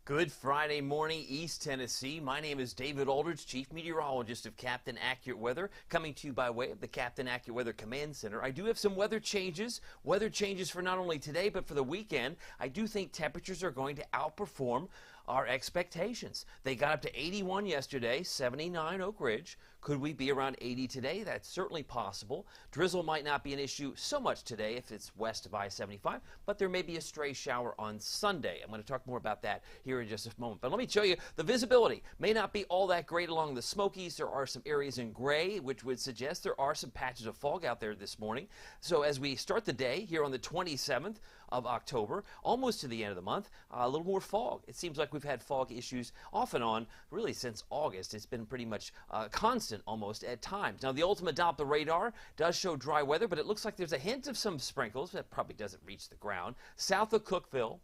Good Friday morning, East Tennessee. My name is David Aldridge, Chief Meteorologist of Captain Accurate Weather, coming to you by way of the Captain Accurate Weather Command Center. I do have some weather changes for not only today, but for the weekend. I do think temperatures are going to outperform our expectations. They got up to 81 yesterday, 79 Oak Ridge. Could we be around 80 today? That's certainly possible. Drizzle might not be an issue so much today if it's west of I-75, but there may be a stray shower on Sunday. I'm going to talk more about that here in just a moment. But let me show you, the visibility may not be all that great along the Smokies. There are some areas in gray, which would suggest there are some patches of fog out there this morning. So as we start the day here on the 27th of October, almost to the end of the month, a little more fog. It seems like we've had fog issues off and on really since August. It's been pretty much constant almost at times. Now the ultimate Doppler radar does show dry weather, but it looks like there's a hint of some sprinkles. That probably doesn't reach the ground. South of Cookeville,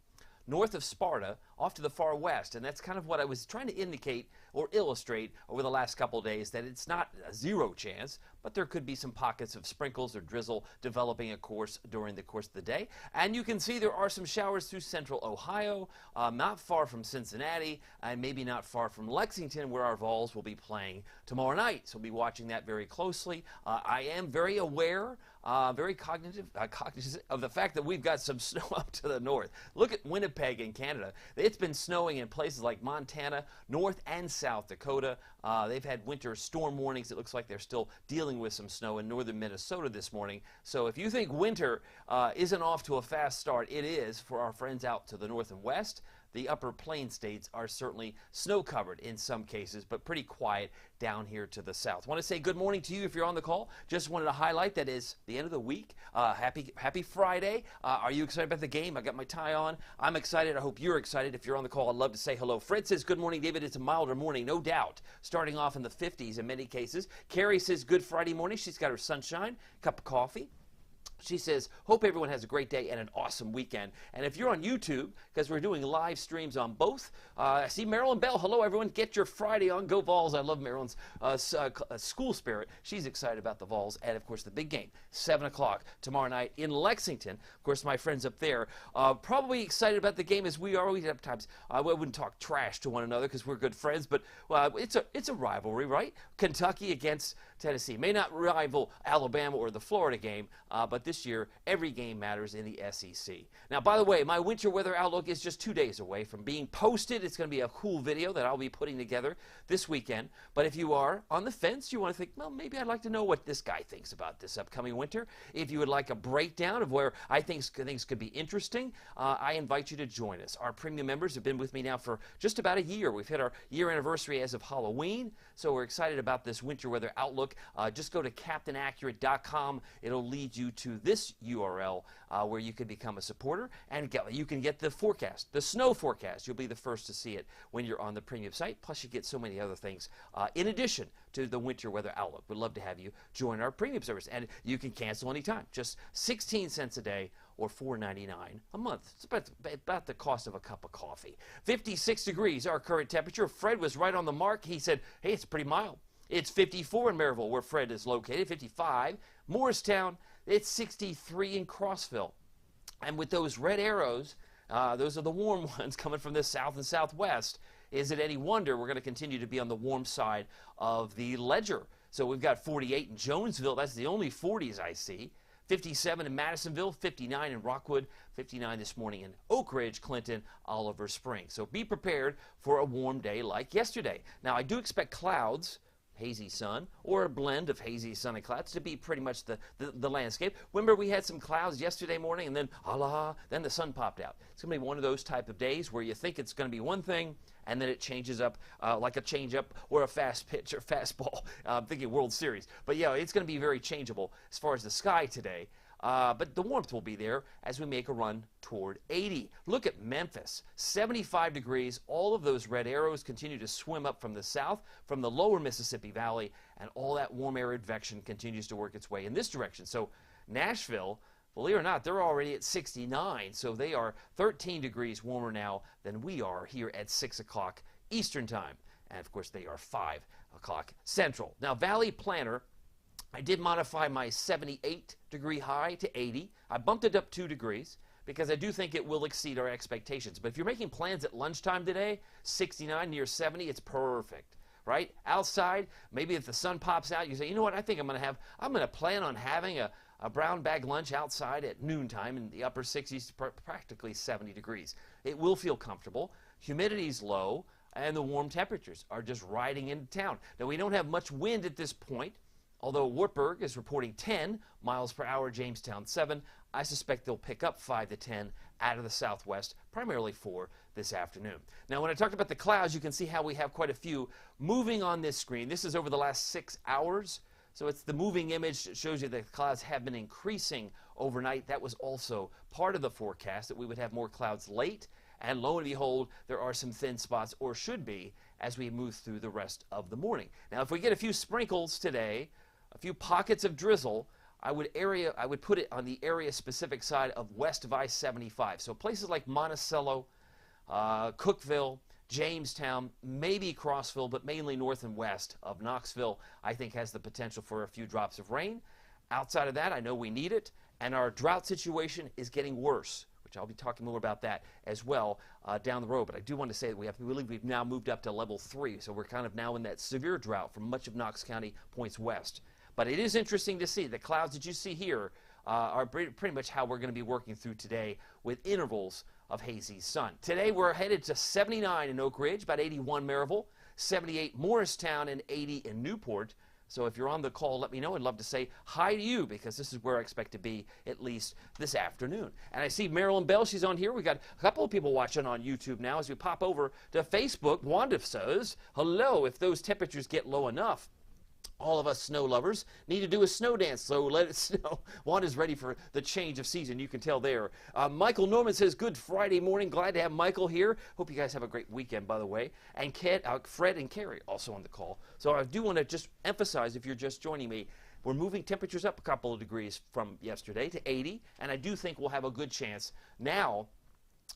north of Sparta, off to the far west, and that's kind of what I was trying to indicate or illustrate over the last couple of days, that it's not a zero chance, but there could be some pockets of sprinkles or drizzle developing, of course, during the course of the day. And you can see there are some showers through central Ohio, not far from Cincinnati, and maybe not far from Lexington, where our Vols will be playing tomorrow night. So we'll be watching that very closely. I am very aware, very cognizant of the fact that we've got some snow up to the north. Look at Winnipeg in Canada. It's been snowing in places like Montana, North and South Dakota. They've had winter storm warnings. It looks like they're still dealing with some snow in northern Minnesota this morning. So if you think winter isn't off to a fast start, it is for our friends out to the north and west. The upper plain states are certainly snow-covered in some cases, but pretty quiet down here to the south. I want to say good morning to you if you're on the call. Just wanted to highlight that is the end of the week. Happy Friday. Are you excited about the game? I got my tie on. I'm excited. I hope you're excited. If you're on the call, I'd love to say hello. Fred says, good morning, David. It's a milder morning, no doubt. Starting off in the 50s in many cases. Carrie says, good Friday morning. She's got her sunshine, cup of coffee. She says, hope everyone has a great day and an awesome weekend. And if you're on YouTube, because we're doing live streams on both, I see Marilyn Bell. Hello, everyone. Get your Friday on. Go Vols. I love Marilyn's school spirit. She's excited about the Vols. And, of course, the big game, 7 o'clock tomorrow night in Lexington. Of course, my friends up there probably excited about the game as we are. We have times we wouldn't talk trash to one another because we're good friends, but it's a rivalry, right? Kentucky against Tennessee. May not rival Alabama or the Florida game, but this year, every game matters in the SEC. Now, by the way, my winter weather outlook is just 2 days away from being posted. It's going to be a cool video that I'll be putting together this weekend. But if you are on the fence, you want to think, well, maybe I'd like to know what this guy thinks about this upcoming winter. If you would like a breakdown of where I think things could be interesting, I invite you to join us. Our premium members have been with me now for just about a year. We've hit our year anniversary as of Halloween, so we're excited about this winter weather outlook. Just go to CaptainAccurate.com. It'll lead you to this URL where you can become a supporter, and you can get the forecast, the snow forecast. You'll be the first to see it when you're on the premium site. Plus, you get so many other things in addition to the winter weather outlook. We'd love to have you join our premium service, and you can cancel anytime. Just 16 cents a day or $4.99 a month. It's about the cost of a cup of coffee. 56 degrees, our current temperature. Fred was right on the mark. He said, hey, it's pretty mild. It's 54 in Maryville, where Fred is located, 55. Morristown, it's 63 in Crossville. And with those red arrows, those are the warm ones coming from the south and southwest. Is it any wonder we're going to continue to be on the warm side of the ledger? So we've got 48 in Jonesville. That's the only 40s I see. 57 in Madisonville, 59 in Rockwood, 59 this morning in Oak Ridge, Clinton, Oliver Springs. So be prepared for a warm day like yesterday. Now, I do expect clouds, hazy sun, or a blend of hazy sun and clouds to be pretty much the landscape. Remember, we had some clouds yesterday morning, and then, then the sun popped out. It's going to be one of those type of days where you think it's going to be one thing, and then it changes up like a changeup or a fast pitch or fastball. I'm thinking World Series. But, yeah, it's going to be very changeable as far as the sky today. But the warmth will be there as we make a run toward 80. Look at Memphis, 75 degrees. All of those red arrows continue to swim up from the south, from the lower Mississippi Valley, and all that warm air advection continues to work its way in this direction. So Nashville, believe it or not, they're already at 69, so they are 13 degrees warmer now than we are here at 6 o'clock Eastern Time. And, of course, they are 5 o'clock Central. Now, Valley Planner, I did modify my 78-degree high to 80. I bumped it up 2 degrees. because I do think it will exceed our expectations. But if you're making plans at lunchtime today, 69 near 70, it's perfect, right? Outside, maybe if the sun pops out, you say, you know what, I think I'm going to plan on having a brown bag lunch outside at noontime in the upper 60s to practically 70 degrees. It will feel comfortable. Humidity's low, and the warm temperatures are just riding into town. Now, we don't have much wind at this point, although Wartburg is reporting 10 miles per hour, Jamestown 7. I suspect they'll pick up 5 to 10 out of the southwest, primarily for this afternoon. Now, when I talked about the clouds, you can see how we have quite a few moving on this screen. This is over the last 6 hours. So it's the moving image that shows you that the clouds have been increasing overnight. That was also part of the forecast, that we would have more clouds late. And lo and behold, there are some thin spots, or should be, as we move through the rest of the morning. Now, if we get a few sprinkles today, a few pockets of drizzle, I would put it on the area-specific side of west of I-75. So places like Monticello, Cookeville, Jamestown, maybe Crossville, but mainly north and west of Knoxville, I think has the potential for a few drops of rain. Outside of that, I know we need it, and our drought situation is getting worse, which I'll be talking more about that as well down the road. But I do want to say that we've now moved up to level 3, so we're kind of now in that severe drought for much of Knox County points west. But it is interesting to see the clouds that you see here are pretty much how we're going to be working through today, with intervals of hazy sun. Today we're headed to 79 in Oak Ridge, about 81 Maryville, 78 Morristown, and 80 in Newport. So if you're on the call, let me know. I'd love to say hi to you, because this is where I expect to be at least this afternoon. And I see Marilyn Bell, she's on here. We got a couple of people watching on YouTube now. As we pop over to Facebook, Wanda says, hello, if those temperatures get low enough, all of us snow lovers need to do a snow dance, so let it snow. Wanda's ready for the change of season, you can tell there. Michael Norman says, good Friday morning. Glad to have Michael here. Hope you guys have a great weekend, by the way. And Fred and Carrie also on the call. So I do want to just emphasize, if you're just joining me, we're moving temperatures up a couple of degrees from yesterday to 80, and I do think we'll have a good chance now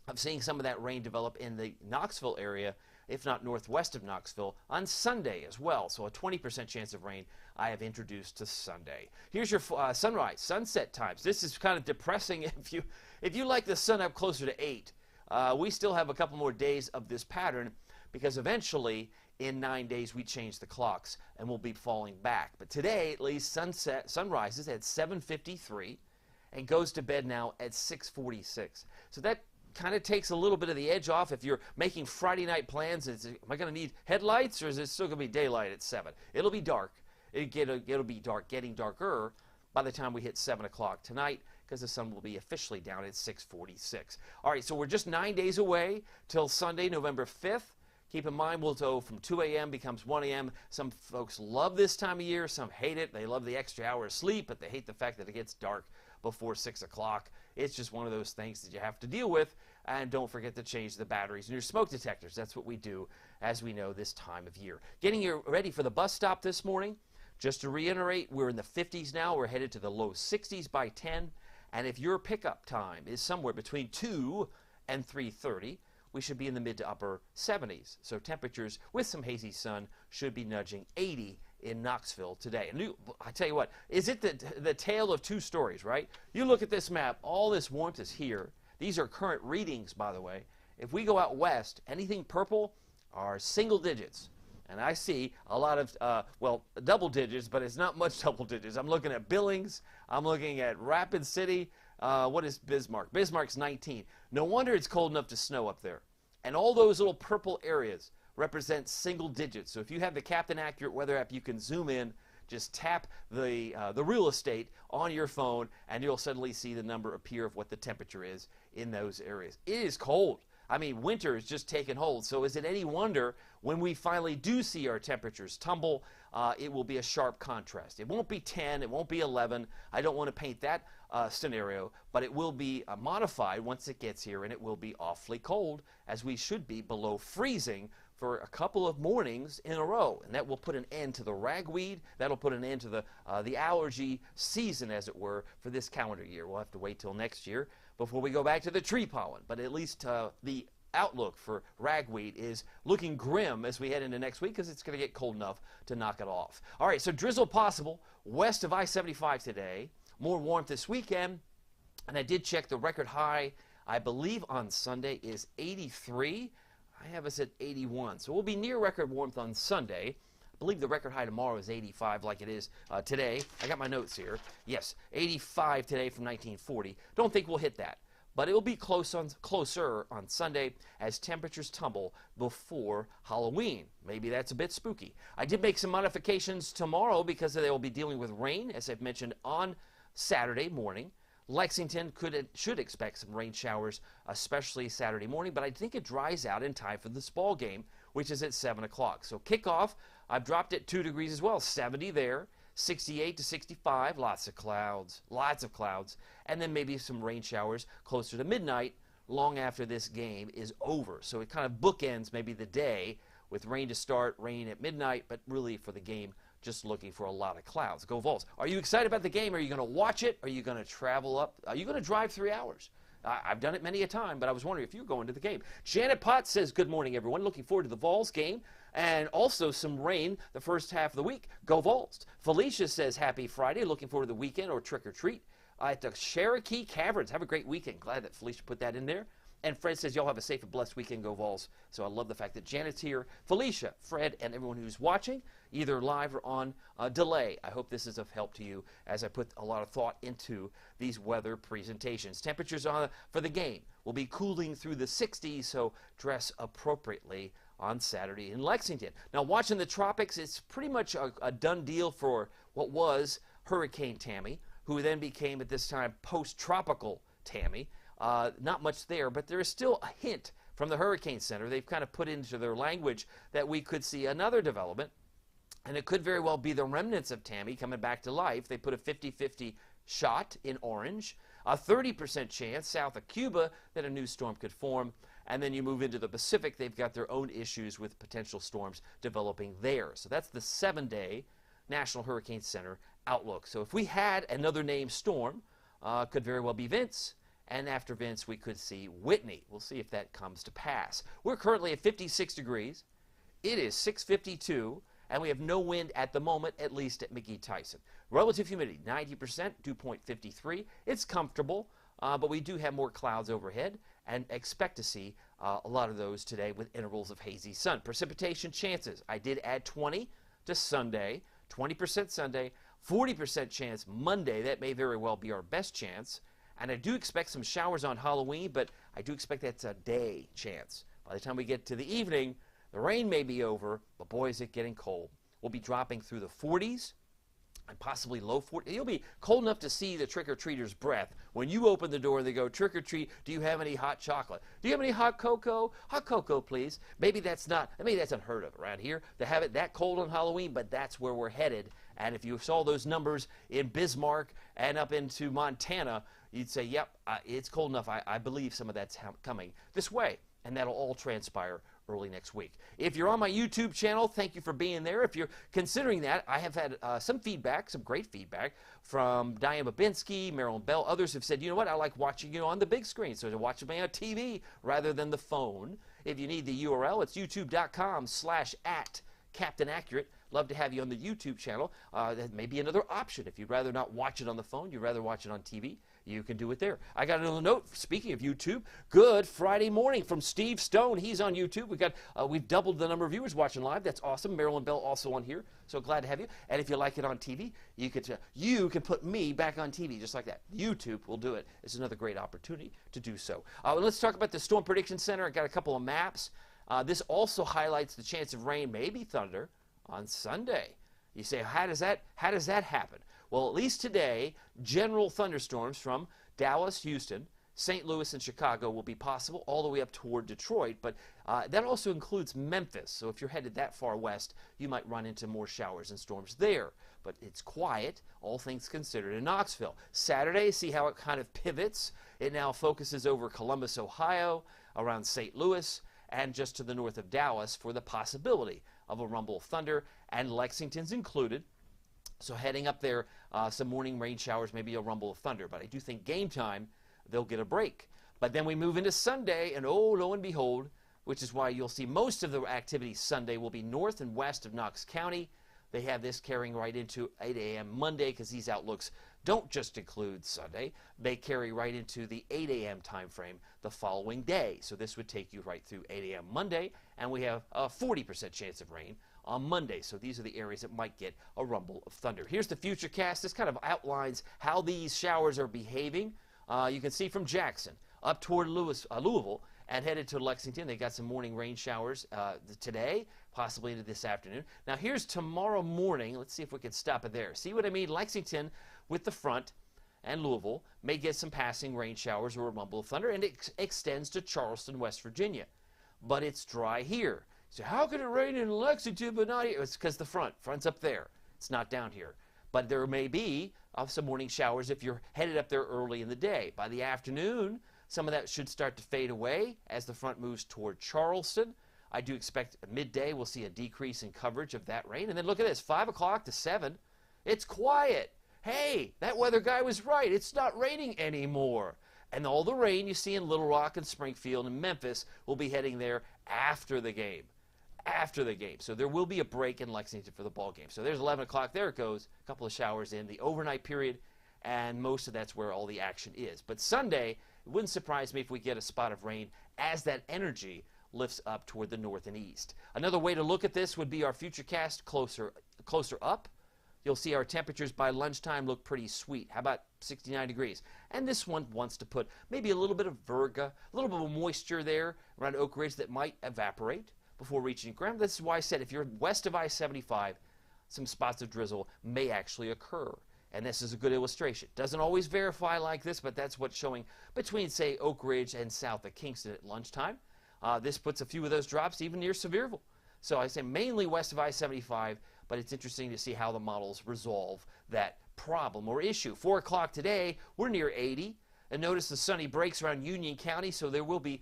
of seeing some of that rain develop in the Knoxville area, if not northwest of Knoxville, on Sunday as well. So a 20% chance of rain I have introduced to Sunday. Here's your sunrise, sunset times. This is kind of depressing if you like the sun up closer to 8. We still have a couple more days of this pattern, because eventually in 9 days we change the clocks and we'll be falling back. But today, at least, sunrises at 7:53 and goes to bed now at 6:46. So that kind of takes a little bit of the edge off if you're making Friday night plans. Am I going to need headlights, or is it still going to be daylight at 7? It'll be dark. It'll be dark, getting darker by the time we hit 7 o'clock tonight, because the sun will be officially down at 6:46. All right, so we're just 9 days away till Sunday, November 5th. Keep in mind, we'll go from 2 a.m. becomes 1 a.m. Some folks love this time of year. Some hate it. They love the extra hour of sleep, but they hate the fact that it gets dark before 6 o'clock. It's just one of those things that you have to deal with. And don't forget to change the batteries in your smoke detectors. That's what we do, as we know, this time of year. Getting you ready for the bus stop this morning. Just to reiterate, we're in the 50s now. We're headed to the low 60s by 10. And if your pickup time is somewhere between 2 and 3:30, we should be in the mid to upper 70s. So temperatures with some hazy sun should be nudging 80 in Knoxville today. And I tell you what, is it the tale of two stories, right? You look at this map, all this warmth is here. These are current readings, by the way. If we go out west, anything purple are single digits. And I see a lot of, double digits, but it's not much double digits. I'm looking at Billings. I'm looking at Rapid City. What is Bismarck? Bismarck's 19. No wonder it's cold enough to snow up there. And all those little purple areas represent single digits. So if you have the Captain Accurate Weather app, you can zoom in, just tap the real estate on your phone, and you'll suddenly see the number appear of what the temperature is in those areas. It is cold. I mean, winter is just taking hold. So is it any wonder when we finally do see our temperatures tumble, it will be a sharp contrast. It won't be 10, it won't be 11. I don't want to paint that scenario, but it will be modified once it gets here, and it will be awfully cold, as we should be below freezing for a couple of mornings in a row. And that will put an end to the ragweed. That'll put an end to the allergy season, as it were, for this calendar year. We'll have to wait till next year before we go back to the tree pollen. But at least the outlook for ragweed is looking grim as we head into next week, because it's going to get cold enough to knock it off. All right, so drizzle possible west of I-75 today. More warmth this weekend. And I did check the record high, I believe on Sunday is 83. I have us at 81. So we'll be near record warmth on Sunday. I believe the record high tomorrow is 85 like it is today. I got my notes here. Yes, 85 today from 1940. Don't think we'll hit that. But it will be closer on Sunday as temperatures tumble before Halloween. Maybe that's a bit spooky. I did make some modifications tomorrow because they will be dealing with rain, as I've mentioned, on Saturday morning. Lexington should expect some rain showers, especially Saturday morning, but I think it dries out in time for this ball game, which is at 7 o'clock. So kickoff, I've dropped it 2 degrees as well, 70 there, 68 to 65, lots of clouds, and then maybe some rain showers closer to midnight, long after this game is over. So it kind of bookends maybe the day with rain to start, rain at midnight, but really for the game, just looking for a lot of clouds. Go Vols. Are you excited about the game? Are you going to watch it? Are you going to travel up? Are you going to drive 3 hours? I've done it many a time, but I was wondering if you're going to the game. Janet Potts says, good morning, everyone. Looking forward to the Vols game and also some rain the first half of the week. Go Vols. Felicia says, happy Friday. Looking forward to the weekend or trick or treat at the Cherokee Caverns. Have a great weekend. Glad that Felicia put that in there. And Fred says, y'all have a safe and blessed weekend. Go Vols. So I love the fact that Janet's here. Felicia, Fred, and everyone who's watching, either live or on delay. I hope this is of help to you as I put a lot of thought into these weather presentations. Temperatures for the game will be cooling through the 60s, so dress appropriately on Saturday in Lexington. Now, watching the tropics, it's pretty much a done deal for what was Hurricane Tammy, who then became, at this time, post-tropical Tammy. Not much there, but there is still a hint from the Hurricane Center. They've kind of put into their language that we could see another development, and it could very well be the remnants of Tammy coming back to life. They put a 50-50 shot in orange, a 30% chance south of Cuba that a new storm could form, and then you move into the Pacific. They've got their own issues with potential storms developing there. So that's the 7-day National Hurricane Center outlook. So if we had another named storm, could very well be Vince. And after Vince, we could see Whitney. We'll see if that comes to pass. We're currently at 56 degrees. It is 6:52, and we have no wind at the moment, at least at McGee-Tyson. Relative humidity, 90%, dew point 53. It's comfortable, but we do have more clouds overhead and expect to see a lot of those today with intervals of hazy sun. Precipitation chances, I did add 20 to Sunday, 20% Sunday, 40% chance Monday. That may very well be our best chance. And I do expect some showers on Halloween, but I do expect that's a day chance. By the time we get to the evening, the rain may be over, but boy, is it getting cold. We'll be dropping through the 40s and possibly low 40s. It'll be cold enough to see the trick-or-treater's breath. When you open the door and they go, trick-or-treat, do you have any hot chocolate? Do you have any hot cocoa? Hot cocoa, please. Maybe that's unheard of around here to have it that cold on Halloween, but that's where we're headed. And if you saw those numbers in Bismarck and up into Montana, you'd say, yep, it's cold enough. I believe some of that's coming this way, and that'll all transpire early next week. If you're on my YouTube channel, thank you for being there. If you're considering that, I have had some feedback, some great feedback from Diane Babinski, Marilyn Bell. Others have said, you know what, I like watching you on the big screen, so to watch me on TV rather than the phone. If you need the URL, it's youtube.com/@CaptainAccurate. Love to have you on the YouTube channel. That may be another option. If you'd rather not watch it on the phone, you'd rather watch it on TV, you can do it there. I got another note, speaking of YouTube, good Friday morning from Steve Stone. He's on YouTube. We've doubled the number of viewers watching live. That's awesome. Marilyn Bell also on here, so glad to have you. And if you like it on TV, you can put me back on TV just like that. YouTube will do it. It's another great opportunity to do so. Let's talk about the Storm Prediction Center. I got a couple of maps. This also highlights the chance of rain, maybe thunder, on Sunday. You say, how does that happen? Well, at least today, general thunderstorms from Dallas, Houston, St. Louis, and Chicago will be possible all the way up toward Detroit, but that also includes Memphis. So if you're headed that far west, you might run into more showers and storms there. But it's quiet, all things considered, in Knoxville. Saturday, see how it kind of pivots. It now focuses over Columbus, Ohio, around St. Louis, and just to the north of Dallas for the possibility of a rumble of thunder, and Lexington's included. So heading up there, some morning rain showers, maybe a rumble of thunder. But I do think game time, they'll get a break. But then we move into Sunday, and oh, lo and behold, which is why you'll see most of the activity Sunday will be north and west of Knox County. They have this carrying right into 8 a.m. Monday because these outlooks don't just include Sunday. They carry right into the 8 a.m. time frame the following day. So this would take you right through 8 a.m. Monday, and we have a 40% chance of rain on Monday. So these are the areas that might get a rumble of thunder. Here's the futurecast. This kind of outlines how these showers are behaving. You can see from Jackson up toward Louisville and headed to Lexington. They got some morning rain showers today, possibly into this afternoon. Now here's tomorrow morning. Let's see if we can stop it there. See what I mean? Lexington with the front and Louisville may get some passing rain showers or a rumble of thunder, and it extends to Charleston, West Virginia. But it's dry here. So how can it rain in Lexington but not here? It's because the front's up there. It's not down here. But there may be some morning showers if you're headed up there early in the day. By the afternoon, some of that should start to fade away as the front moves toward Charleston. I do expect at midday we'll see a decrease in coverage of that rain. And then look at this, 5 o'clock to 7, it's quiet. Hey, that weather guy was right. It's not raining anymore. And all the rain you see in Little Rock and Springfield and Memphis will be heading there after the game. After the game. So there will be a break in Lexington for the ball game. So there's 11 o'clock. There it goes. A couple of showers in the overnight period, and most of that's where all the action is. But Sunday, it wouldn't surprise me if we get a spot of rain as that energy lifts up toward the north and east. Another way to look at this would be our futurecast closer up. You'll see our temperatures by lunchtime look pretty sweet. How about 69 degrees? And this one wants to put maybe a little bit of virga, a little bit of moisture there around Oak Ridge that might evaporate before reaching ground. This is why I said if you're west of I-75, some spots of drizzle may actually occur. And this is a good illustration. Doesn't always verify like this, but that's what's showing between, say, Oak Ridge and south of Kingston at lunchtime. This puts a few of those drops even near Sevierville. So I say mainly west of I-75, but it's interesting to see how the models resolve that problem or issue. 4 o'clock today, we're near 80. And notice the sunny breaks around Union County, so there will be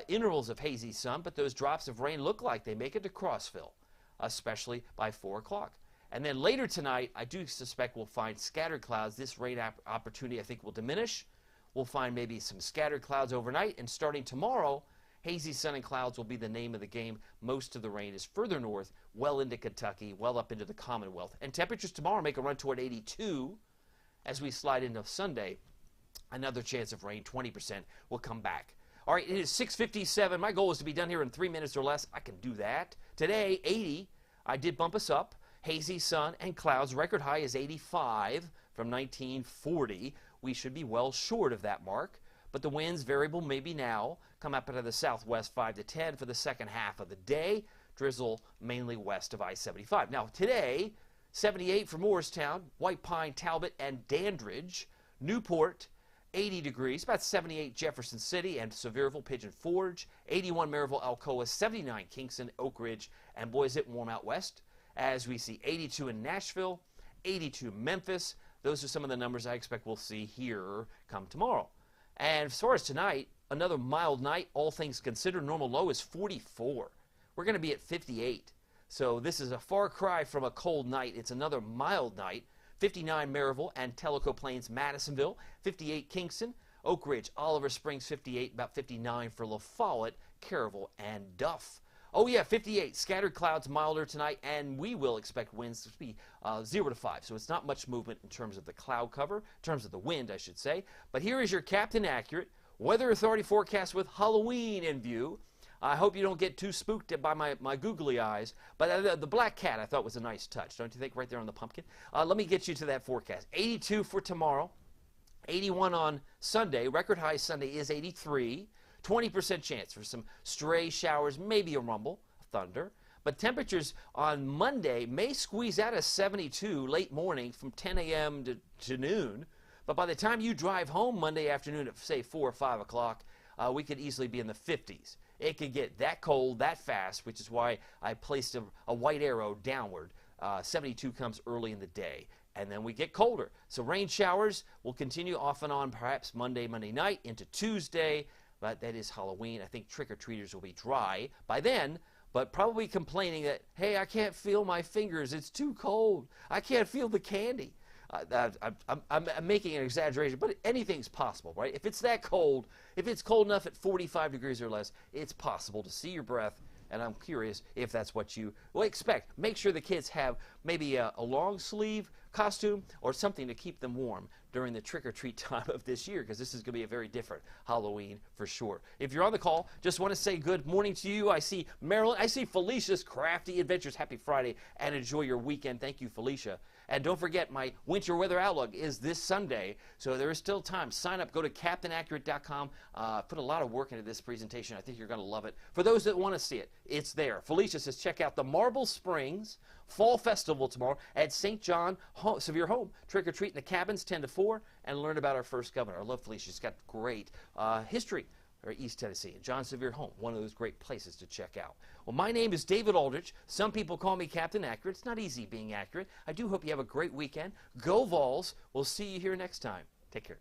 intervals of hazy sun, but those drops of rain look like they make it to Crossville, especially by 4 o'clock. And then later tonight, I do suspect we'll find scattered clouds. This rain opportunity, I think, will diminish. We'll find maybe some scattered clouds overnight, and starting tomorrow, hazy sun and clouds will be the name of the game. Most of the rain is further north, well into Kentucky, well up into the Commonwealth. And temperatures tomorrow make a run toward 82 as we slide into Sunday. Another chance of rain, 20%, will come back. All right, it is 6:57. My goal is to be done here in 3 minutes or less. I can do that. Today, 80. I did bump us up. Hazy sun and clouds. Record high is 85 from 1940. We should be well short of that mark. But the winds, variable maybe now, come up out of the southwest 5 to 10 for the second half of the day. Drizzle mainly west of I-75. Now today, 78 for Morristown, White Pine, Talbot, and Dandridge. Newport, 80 degrees, about 78 Jefferson City and Sevierville, Pigeon Forge, 81 Maryville, Alcoa, 79 Kingston, Oak Ridge, and boy, is it warm out west. As we see 82 in Nashville, 82 Memphis. Those are some of the numbers I expect we'll see here come tomorrow. And as far as tonight, another mild night, all things considered. Normal low is 44. We're going to be at 58. So this is a far cry from a cold night. It's another mild night. 59 Maryville and Tellico Plains, Madisonville. 58 Kingston, Oak Ridge, Oliver Springs, 58, about 59 for La Follette, Caryville, and Duff. Oh yeah, 58. Scattered clouds, milder tonight, and we will expect winds to be 0 to 5. So it's not much movement in terms of the cloud cover, in terms of the wind, I should say. But here is your Captain Accurate Weather Authority forecast with Halloween in view. I hope you don't get too spooked by my googly eyes. But the black cat I thought was a nice touch, don't you think, right there on the pumpkin? Let me get you to that forecast. 82 for tomorrow, 81 on Sunday. Record high Sunday is 83. 20% chance for some stray showers, maybe a rumble of thunder. But temperatures on Monday may squeeze out a 72 late morning from 10 a.m. to noon. But by the time you drive home Monday afternoon at, say, 4 or 5 o'clock, we could easily be in the 50s. It could get that cold that fast, which is why I placed a white arrow downward. 72 comes early in the day. And then we get colder. So rain showers will continue off and on, perhaps Monday night into Tuesday. But that is Halloween. I think trick-or-treaters will be dry by then, but probably complaining that, hey, I can't feel my fingers. It's too cold. I can't feel the candy. I'm making an exaggeration, but anything's possible, right? If it's that cold, if it's cold enough at 45 degrees or less, it's possible to see your breath, And I'm curious if that's what you will expect. Make sure the kids have maybe a long sleeve costume or something to keep them warm during the trick-or-treat time of this year, because this is going to be a very different Halloween for sure. If you're on the call, just want to say good morning to you. I see Marilyn. I see Felicia's Crafty Adventures. Happy Friday, and enjoy your weekend. Thank you, Felicia. And don't forget, my winter weather outlook is this Sunday, so there is still time. Sign up. Go to CaptainAccurate.com. Put a lot of work into this presentation. I think you're going to love it. For those that want to see it, it's there. Felicia says check out the Marble Springs Fall Festival tomorrow at St. John Severe Home. Trick or treat in the cabins 10 to 4 and learn about our first governor. I love Felicia. She's got great history. Or East Tennessee, John Severe Home, one of those great places to check out. Well, my name is David Aldrich. Some people call me Captain Accurate. It's not easy being accurate. I do hope you have a great weekend. Go Vols. We'll see you here next time. Take care.